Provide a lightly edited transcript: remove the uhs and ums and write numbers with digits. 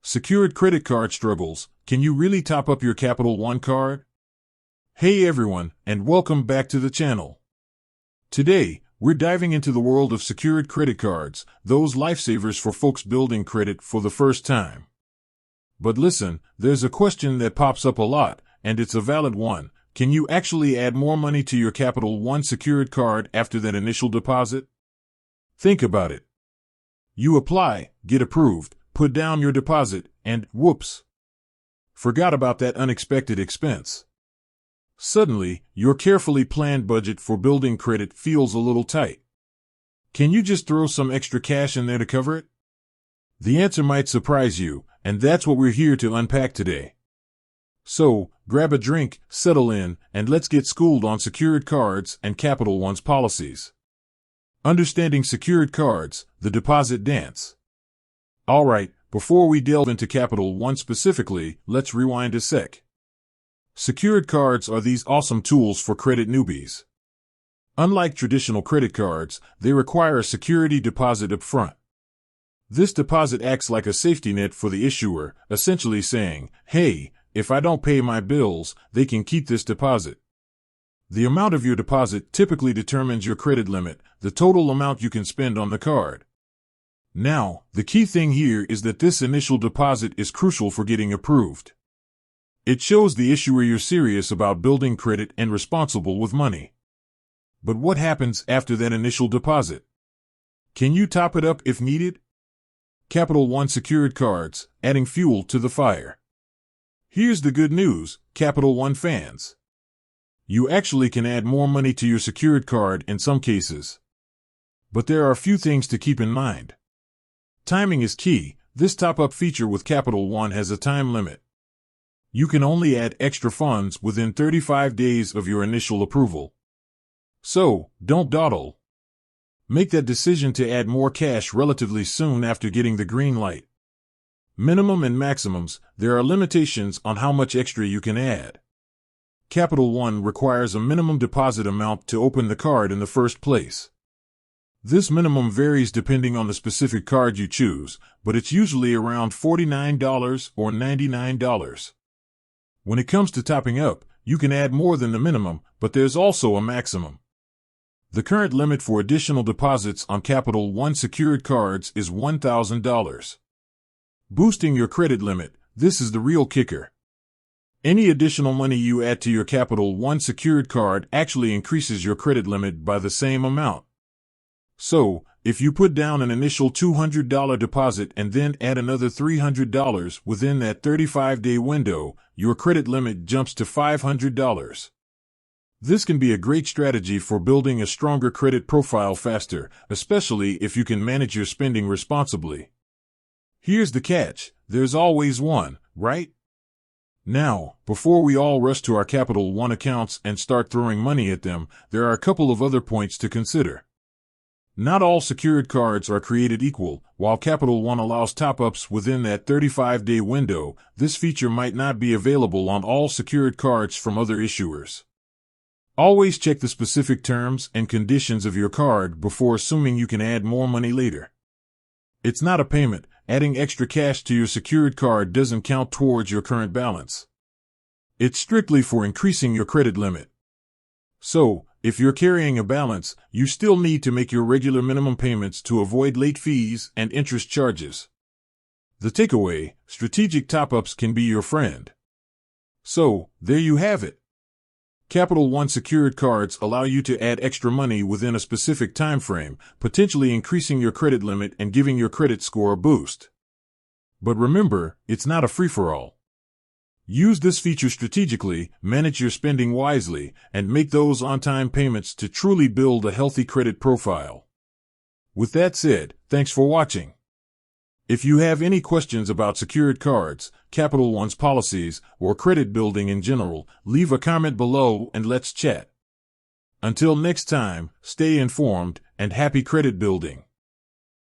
Secured credit card struggles. Can you really top up your Capital One card? Hey everyone, and welcome back to the channel. Today, we're diving into the world of secured credit cards, those lifesavers for folks building credit for the first time. But listen, there's a question that pops up a lot, and it's a valid one. Can you actually add more money to your Capital One secured card after that initial deposit? Think about it. You apply, get approved, put down your deposit, and whoops! Forgot about that unexpected expense. Suddenly, your carefully planned budget for building credit feels a little tight. Can you just throw some extra cash in there to cover it? The answer might surprise you, and that's what we're here to unpack today. So, grab a drink, settle in, and let's get schooled on secured cards and Capital One's policies. Understanding secured cards, the deposit dance. Alright, before we delve into Capital One specifically, let's rewind a sec. Secured cards are these awesome tools for credit newbies. Unlike traditional credit cards, they require a security deposit up front. This deposit acts like a safety net for the issuer, essentially saying, hey, if I don't pay my bills, they can keep this deposit. The amount of your deposit typically determines your credit limit, the total amount you can spend on the card. Now, the key thing here is that this initial deposit is crucial for getting approved. It shows the issuer you're serious about building credit and responsible with money. But what happens after that initial deposit? Can you top it up if needed? Capital One secured cards, adding fuel to the fire. Here's the good news, Capital One fans. You actually can add more money to your secured card in some cases. But there are a few things to keep in mind. Timing is key. This top-up feature with Capital One has a time limit. You can only add extra funds within 35 days of your initial approval. So, don't dawdle. Make that decision to add more cash relatively soon after getting the green light. Minimum and maximums, there are limitations on how much extra you can add. Capital One requires a minimum deposit amount to open the card in the first place. This minimum varies depending on the specific card you choose, but it's usually around $49 or $99. When it comes to topping up, you can add more than the minimum, but there's also a maximum. The current limit for additional deposits on Capital One secured cards is $1,000. Boosting your credit limit, this is the real kicker. Any additional money you add to your Capital One secured card actually increases your credit limit by the same amount. So, if you put down an initial $200 deposit and then add another $300 within that 35-day window, your credit limit jumps to $500. This can be a great strategy for building a stronger credit profile faster, especially if you can manage your spending responsibly. Here's the catch, there's always one, right? Now, before we all rush to our Capital One accounts and start throwing money at them, there are a couple of other points to consider. Not all secured cards are created equal. While Capital One allows top-ups within that 35-day window, this feature might not be available on all secured cards from other issuers. Always check the specific terms and conditions of your card before assuming you can add more money later. It's not a payment. Adding extra cash to your secured card doesn't count towards your current balance. It's strictly for increasing your credit limit. So, if you're carrying a balance, you still need to make your regular minimum payments to avoid late fees and interest charges. The takeaway, strategic top-ups can be your friend. So, there you have it. Capital One secured cards allow you to add extra money within a specific time frame, potentially increasing your credit limit and giving your credit score a boost. But remember, it's not a free-for-all. Use this feature strategically, manage your spending wisely, and make those on-time payments to truly build a healthy credit profile. With that said, thanks for watching. If you have any questions about secured cards, Capital One's policies, or credit building in general, leave a comment below and let's chat. Until next time, stay informed and happy credit building.